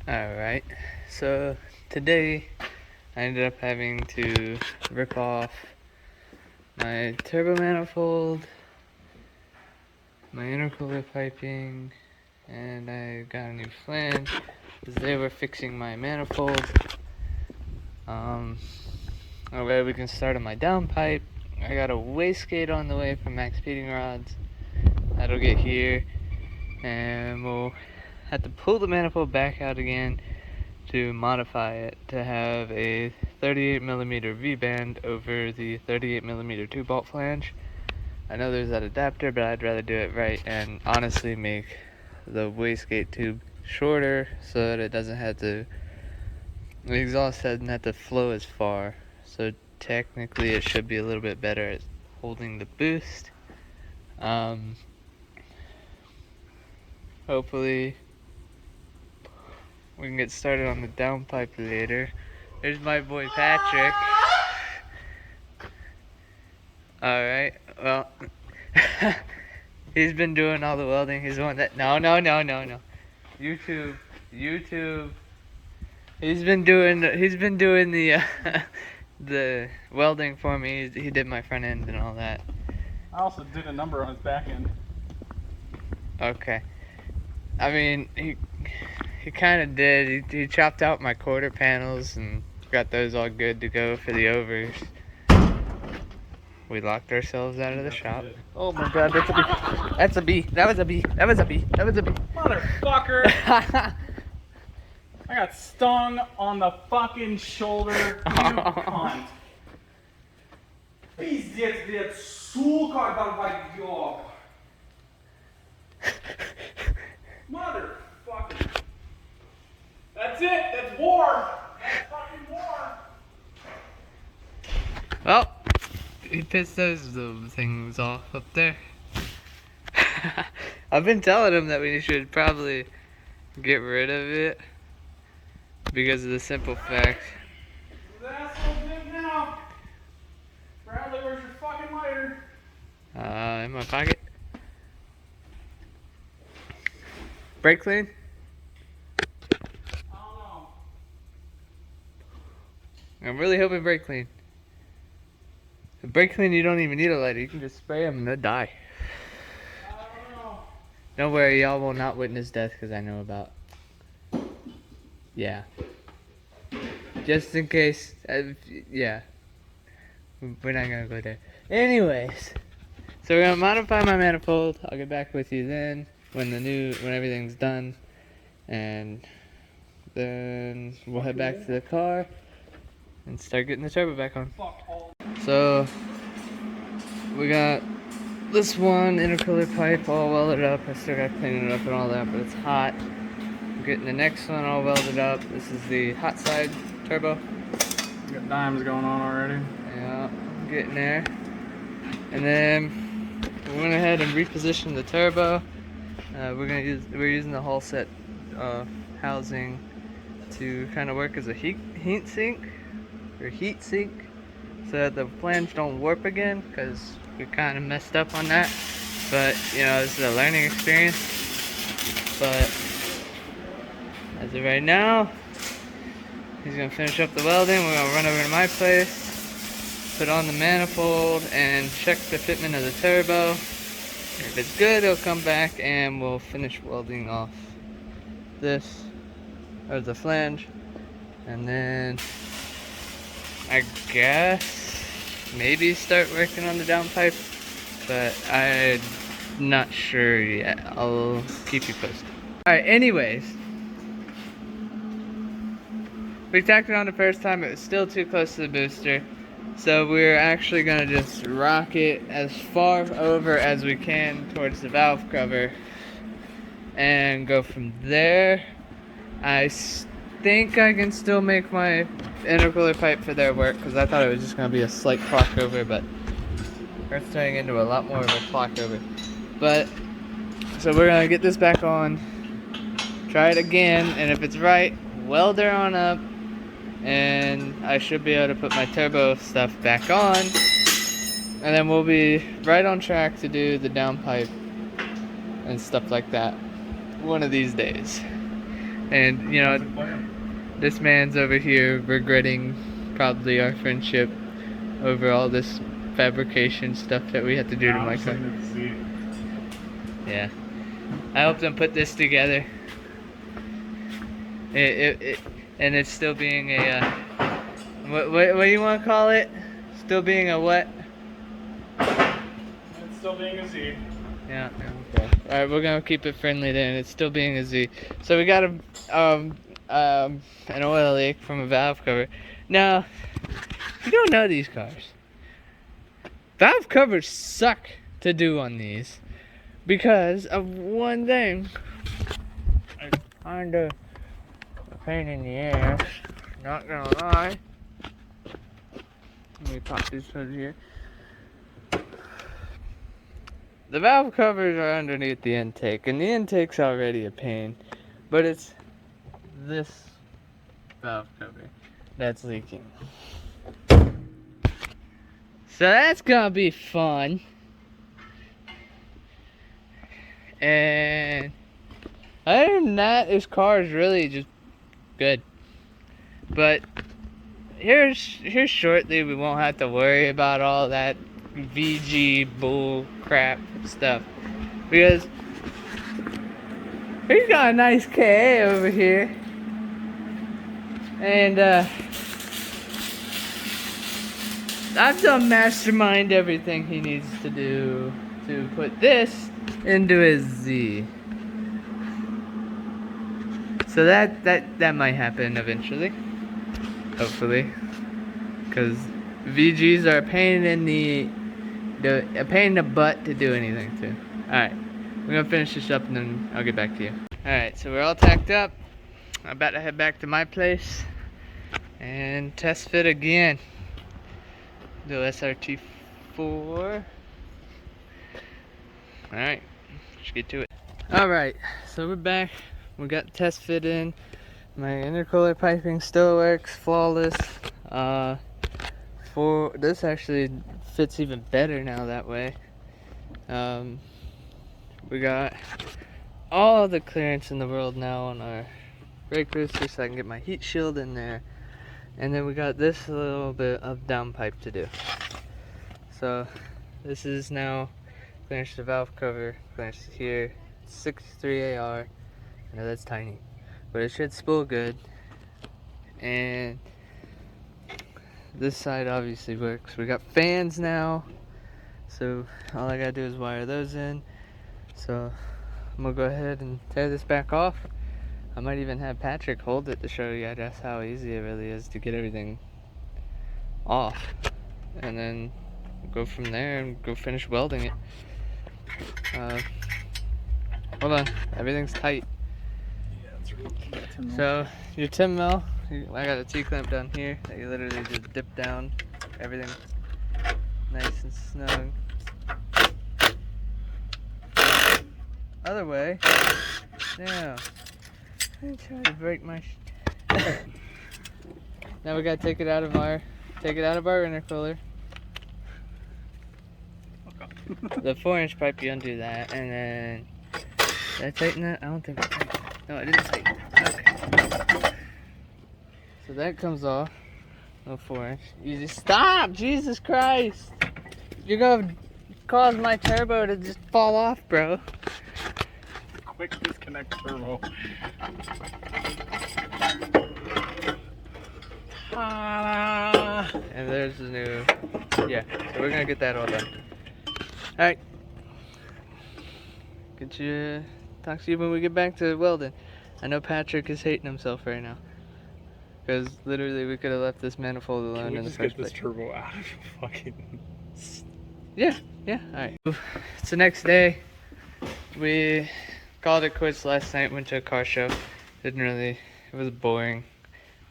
Alright, so today I ended up having to rip off my turbo manifold, my intercooler piping, and I got a new flange because they were fixing my manifold. Alright, we can start on my downpipe. I got a wastegate on the way from Max Feeding Rods. That'll get here, and we'll have to pull the manifold back out again to modify it to have a 38mm V-band over the 38mm 2-bolt flange. I know there's that adapter, but I'd rather do it right and honestly make the wastegate tube shorter so that it doesn't have to, the exhaust doesn't have to flow as far. So technically it should be a little bit better at holding the boost. Hopefully we can get started on the downpipe later. There's my boy Patrick. Alright, well, he's been doing all the welding. He's the one that, no. YouTube. He's been doing the, the welding for me. He did my front end and all that. I also did a number on his back end. Okay. I mean, he kind of did. He chopped out my quarter panels and got those all good to go for the overs. We locked ourselves out of the shop. Oh my god, that's a bee. That's a bee. That was a bee. That was a bee. That was a bee. Motherfucker! I got stung on the fucking shoulder, you cunt. Пиздец, блядь, сука, долбоёб. Motherfucker. That's it, that's war. That's fucking war. Well, he pissed those things off up there. I've been telling him that we should probably get rid of it because of the simple fact. This asshole's big now. Bradley, where's your fucking lighter? In my pocket. Brake clean? I don't know. I'm really hoping brake clean. If brake clean, you don't even need a lighter. You can just spray them and they'll die. I don't know. Don't worry, y'all will not witness death because I know about. Yeah. Just in case. Yeah. We're not gonna go there. Anyways. So we're gonna modify my manifold. I'll get back with you then when everything's done. And then we'll head back to the car and start getting the turbo back on. Fuck all. So we got this one intercooler pipe all welded up. I still got to clean it up and all that, but it's hot. I'm getting the next one all welded up. This is the hot side turbo. We got dimes going on already. Yeah, I'm getting there. And then we went ahead and repositioned the turbo. We're using the hull set housing to kind of work as a heat sink so that the flange don't warp again, because we kind of messed up on that. But you know, this is a learning experience. But as of right now, he's gonna finish up the welding. We're gonna run over to my place, put on the manifold, and check the fitment of the turbo. If it's good, he'll come back and we'll finish welding off this, or the flange, and then I guess maybe start working on the downpipe, but I'm not sure yet. I'll keep you posted. Alright, anyways, we tacked it on the first time. It was still too close to the booster, so we're actually gonna just rock it as far over as we can towards the valve cover and go from there. I think I can still make my intercooler pipe for their work, because I thought it was just going to be a slight clock over, but it's turning into a lot more of a clock over. But so we're going to get this back on, try it again, and if it's right, weld her on up, and I should be able to put my turbo stuff back on, and then we'll be right on track to do the downpipe and stuff like that one of these days. And you know, Sounds like a plan. this man's over here regretting probably our friendship over all this fabrication stuff that we had to do to Now I'm my just car. looking at the Z. Yeah, I helped him put this together. And it's still being a what do you want to call it? Still being a what? It's still being a Z. Yeah. Okay. All right, we're gonna keep it friendly then. It's still being a Z. So we got an oil leak from a valve cover. Now, you don't know these cars. Valve covers suck to do on these because of one thing. It's kinda a pain in the ass. Not gonna lie. Let me pop this hood here. The valve covers are underneath the intake, and the intake's already a pain, but it's this valve cover that's leaking. So that's gonna be fun. And other than that, this car is really just good. But here shortly we won't have to worry about all that VG bull crap stuff, because he's got a nice KA over here, and I've done mastermind everything he needs to do to put this into his Z. So that might happen eventually, hopefully, because VGs are a pain in a pain in the butt to do anything to. All right, we're gonna finish this up and then I'll get back to you. All right, so we're all tacked up. I'm about to head back to my place and test fit again. Do SRT4. All right, let's get to it. All right, so we're back. We got the test fit in. My intercooler piping still works flawless. For this actually fits even better now that way. We got all the clearance in the world now on our brake rooster, so I can get my heat shield in there. And then we got this little bit of downpipe to do. So this is now clearance to the valve cover, clearance to here. 63 AR. I know that's tiny, but it should spool good. And this side obviously works. We got fans now, so all I gotta do is wire those in. So I'm gonna go ahead and tear this back off. I might even have Patrick hold it to show you just how easy it really is to get everything off, and then go from there and go finish welding it. Hold on, everything's tight. Yeah, that's right. So your 10 mil, I got a T-clamp down here that you literally just dip down, everything nice and snug. Other way, now, I tried to break my now we gotta take it out of our intercooler. The 4-inch pipe, you undo that, and then did I tighten that? I don't think I tightened it. No, I didn't tighten it. Okay. So that comes off. No 4-inch. You just stop! Jesus Christ! You're gonna cause my turbo to just fall off, bro. Quick disconnect turbo. And there's the new. Yeah, so we're gonna get that all done. Alright. Talk to you when we get back to welding. I know Patrick is hating himself right now, because literally we could have left this manifold alone. Can we in the just first get this place. turbo out of fucking... Yeah, alright. It's the next day. We called it quits last night, went to a car show. It was boring.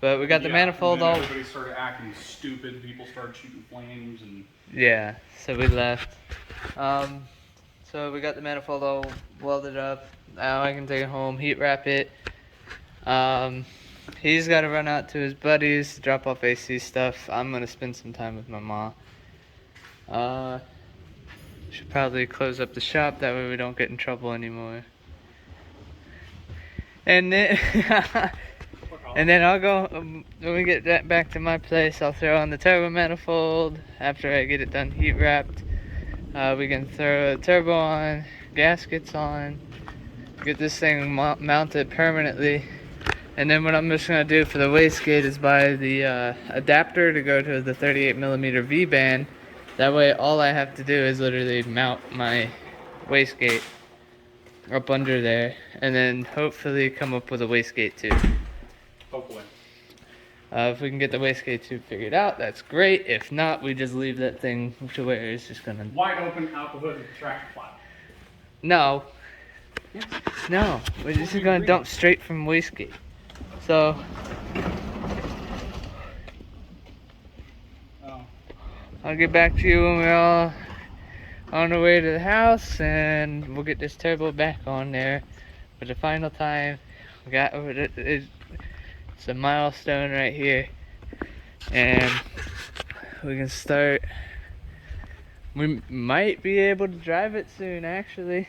But we got the manifold all... Everybody started acting stupid, people started shooting flames and... Yeah, so we left. So we got the manifold all welded up. Now I can take it home, heat wrap it. He's got to run out to his buddies to drop off AC stuff. I'm going to spend some time with my mom. Should probably close up the shop, that way we don't get in trouble anymore. And then and then I'll go when we get that back to my place. I'll throw on the turbo manifold after I get it done heat wrapped. We can throw a turbo on, gaskets on, get this thing mounted permanently. And then what I'm just gonna do for the wastegate is buy the adapter to go to the 38mm V band. That way, all I have to do is literally mount my wastegate up under there, and then hopefully come up with a wastegate tube. Hopefully. If we can get the wastegate tube figured out, that's great. If not, we just leave that thing to where it's just gonna... Wide open out the hood with the tractor flat. No. Yes. No. We're just gonna dump straight from wastegate. So... Oh. I'll get back to you when we're all on the way to the house, and we'll get this turbo back on there for the final time. We got it's a milestone right here, and we can start. We might be able to drive it soon, actually.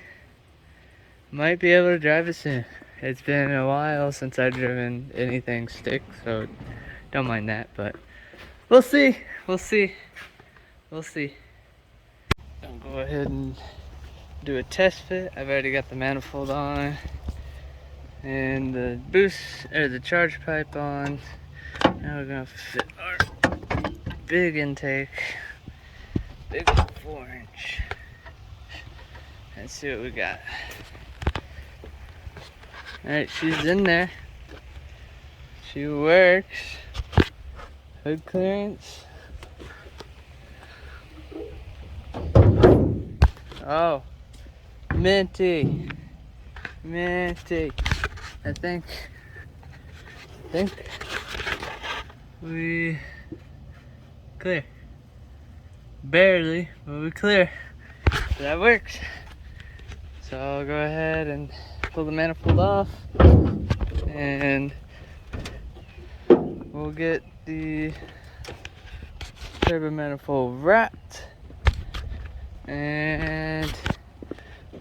Might be able to drive it soon. It's been a while since I've driven anything stick, so don't mind that, but we'll see. We'll see. We'll see. I'll go ahead and do a test fit. I've already got the manifold on and the boost or the charge pipe on. Now we're gonna fit our big intake, big 4-inch. Let's see what we got. Alright, she's in there. She works. Hood clearance. Oh, minty, minty. I think we clear. Barely, but we clear. So that works. So I'll go ahead and pull the manifold off, and we'll get the turbo manifold wrapped. And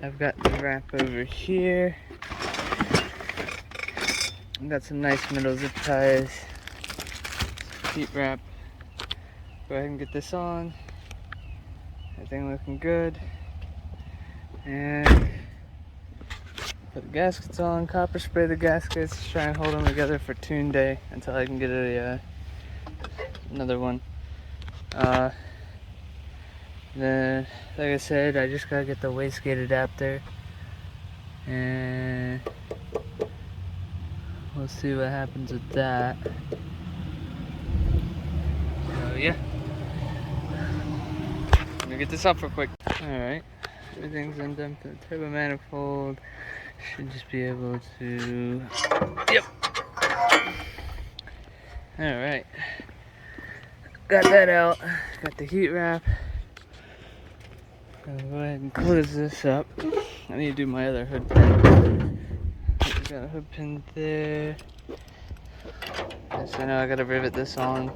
I've got the wrap over here. I've got some nice middle zip ties. Heat wrap. Go ahead and get this on. Everything looking good. And put the gaskets on, copper spray the gaskets, try and hold them together for tune day until I can get another one. Then, like I said, I just gotta get the wastegate adapter, and we'll see what happens with that. So yeah, let me get this up real quick. Alright, everything's undone for the turbo manifold. Should just be able to, yep. Alright, got that out, got the heat wrap. I'll go ahead and close this up. I need to do my other hood pin. Got a hood pin there. So now I gotta rivet this on.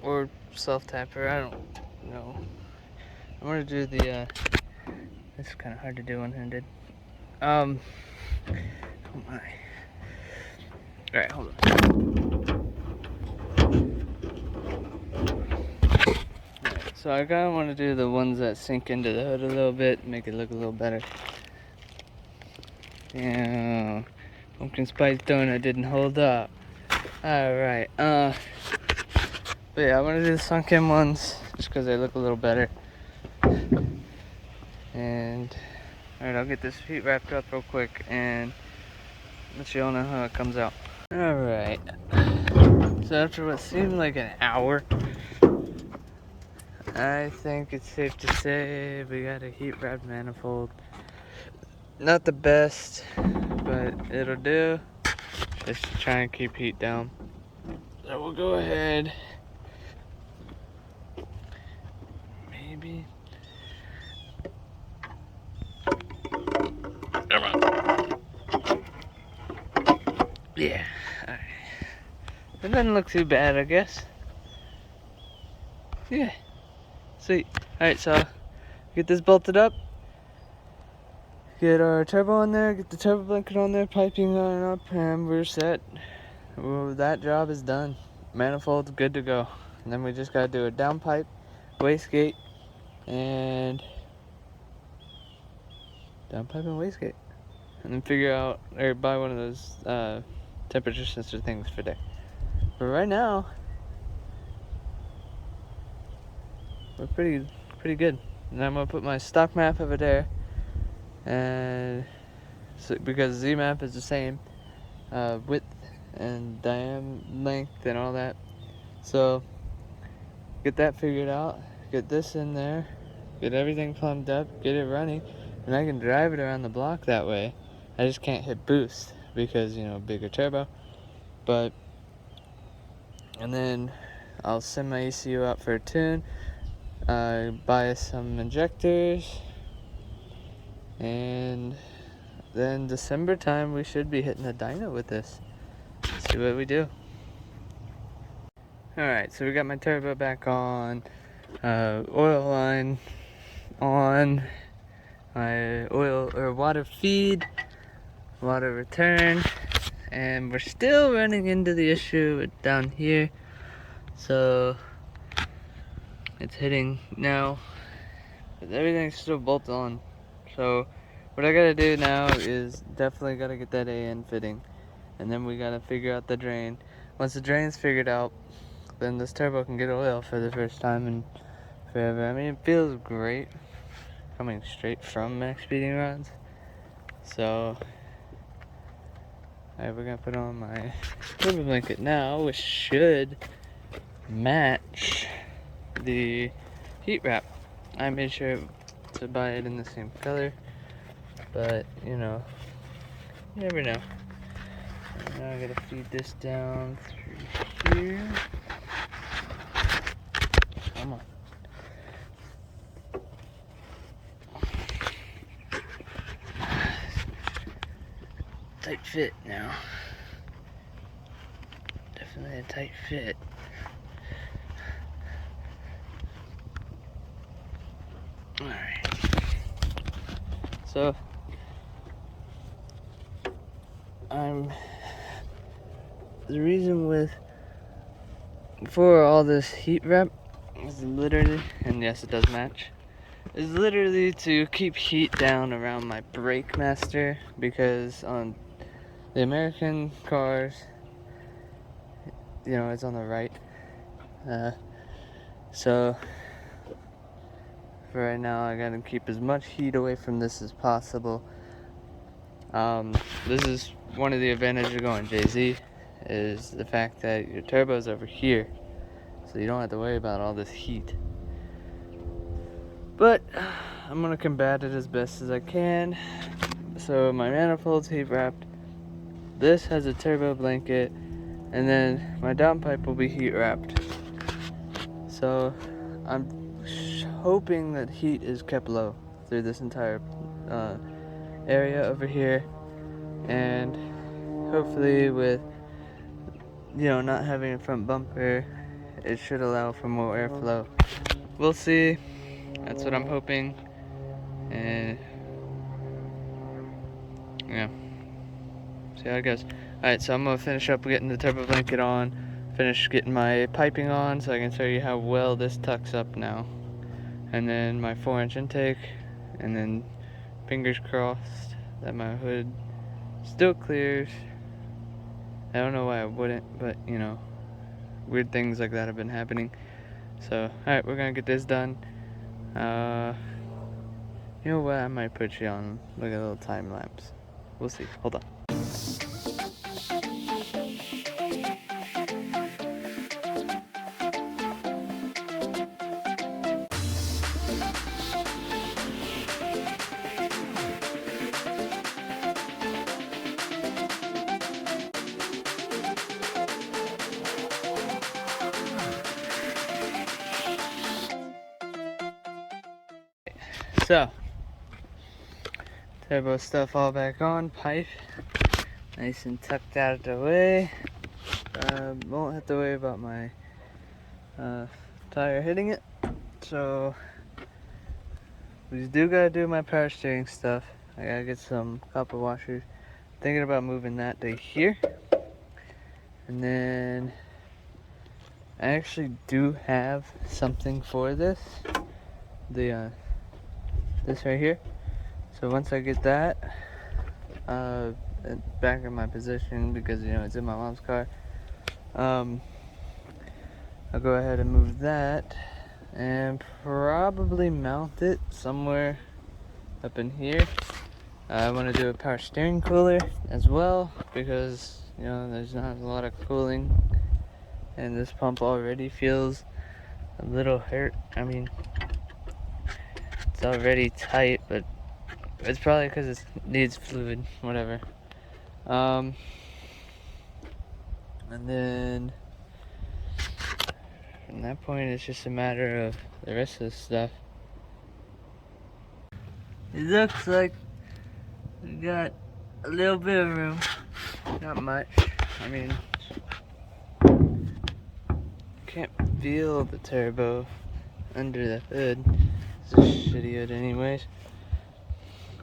Or self-tapper, I don't know. I'm gonna do the, it's kind of hard to do one-handed. Oh my. Alright, hold on. So I kind of want to do the ones that sink into the hood a little bit, make it look a little better. Yeah, pumpkin spice donut didn't hold up. Alright, but yeah, I want to do the sunken ones just because they look a little better. And alright, I'll get this heat wrapped up real quick and let you all know how it comes out. Alright, so after what seemed like an hour, I think it's safe to say we got a heat wrapped manifold. Not the best, but it'll do. Just to try and keep heat down. So we'll go ahead. Maybe. Come on. Yeah. Alright. It doesn't look too bad, I guess. Yeah. Sweet. Alright, so get this bolted up. get our turbo on there, get the turbo blanket on there, piping on up, and we're set. Well, that job is done. Manifold's good to go. And then we just gotta do a downpipe, wastegate, and wastegate. And then figure out, or buy one of those temperature sensor things for there. But right now, we're pretty good. And I'm gonna put my stock map over there, and so, because Z map is the same width and length and all that. So get that figured out, get this in there, get everything plumbed up, get it running, and I can drive it around the block that way. I just can't hit boost because, you know, bigger turbo. But, and then I'll send my ECU out for a tune, buy some injectors, and then December time we should be hitting the dyno with this. See what we do. Alright, so we got my turbo back on, oil line on, my oil or water feed, water return, and we're still running into the issue down here. So it's hitting now, but everything's still bolted on. So what I gotta do now is definitely gotta get that AN fitting, and then we gotta figure out the drain. Once the drain's figured out, then this turbo can get oil for the first time in forever. I mean, it feels great coming straight from max speeding rods. So, alright, we're gonna put on my turbo blanket now, which should match the heat wrap. I made sure to buy it in the same color, but you know, you never know. And now I gotta feed this down through here. Come on. Tight fit now. Definitely a tight fit. Alright. So the reason for all this heat wrap is literally, and yes it does match, is literally to keep heat down around my brake master, because on the American cars, you know, it's on the right. So for right now I gotta keep as much heat away from this as possible. This is one of the advantages of going JZ, is the fact that your turbo's over here, so you don't have to worry about all this heat. But I'm gonna combat it as best as I can. So my manifold's heat wrapped, this has a turbo blanket, and then my downpipe will be heat wrapped. So I'm hoping that heat is kept low through this entire area over here, and hopefully with, you know, not having a front bumper, it should allow for more airflow. We'll see. That's what I'm hoping. And yeah, see how it goes. Alright, so I'm gonna finish up getting the turbo blanket on, finish getting my piping on so I can show you how well this tucks up now. And then my 4-inch intake, and then fingers crossed that my hood still clears. I don't know why I wouldn't, but you know, weird things like that have been happening. So, alright, we're gonna get this done. You know what, I might put you on like a little time lapse. We'll see, hold on. So, turbo stuff all back on, pipe nice and tucked out of the way. Won't have to worry about my tire hitting it. So we do gotta do my power steering stuff, I gotta get some copper washers. Thinking about moving that to here. And then I actually do have something for this. This right here. So once I get that back in my position, because you know it's in my mom's car, I'll go ahead and move that and probably mount it somewhere up in here. I want to do a power steering cooler as well, because you know there's not a lot of cooling and this pump already feels a little hurt. I mean, it's already tight, but it's probably because it needs fluid, whatever. And then from that point, it's just a matter of the rest of the stuff. It looks like we got a little bit of room, not much. I mean, can't feel the turbo under the hood. It's a shitty hood anyways.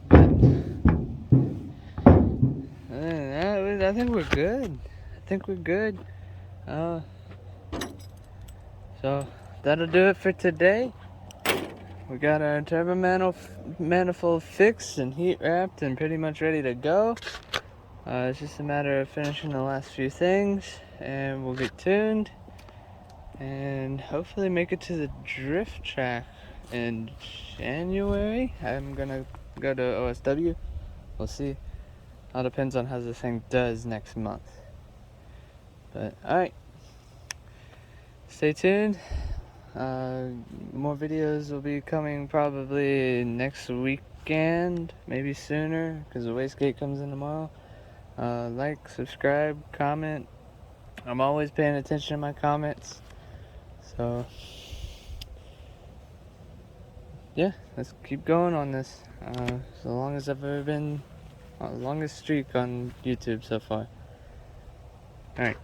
But other than that, I think we're good. So that'll do it for today. We got our turbo manifold fixed and heat wrapped and pretty much ready to go. It's just a matter of finishing the last few things and we'll get tuned and hopefully make it to the drift track in January. I'm gonna go to OSW. We'll see. All depends on how this thing does next month. But alright, stay tuned. More videos will be coming probably next weekend, maybe sooner, because the wastegate comes in tomorrow. Like, subscribe, comment. I'm always paying attention to my comments. So, yeah, let's keep going on this. It's the longest I've ever been, longest streak on YouTube so far. Alright.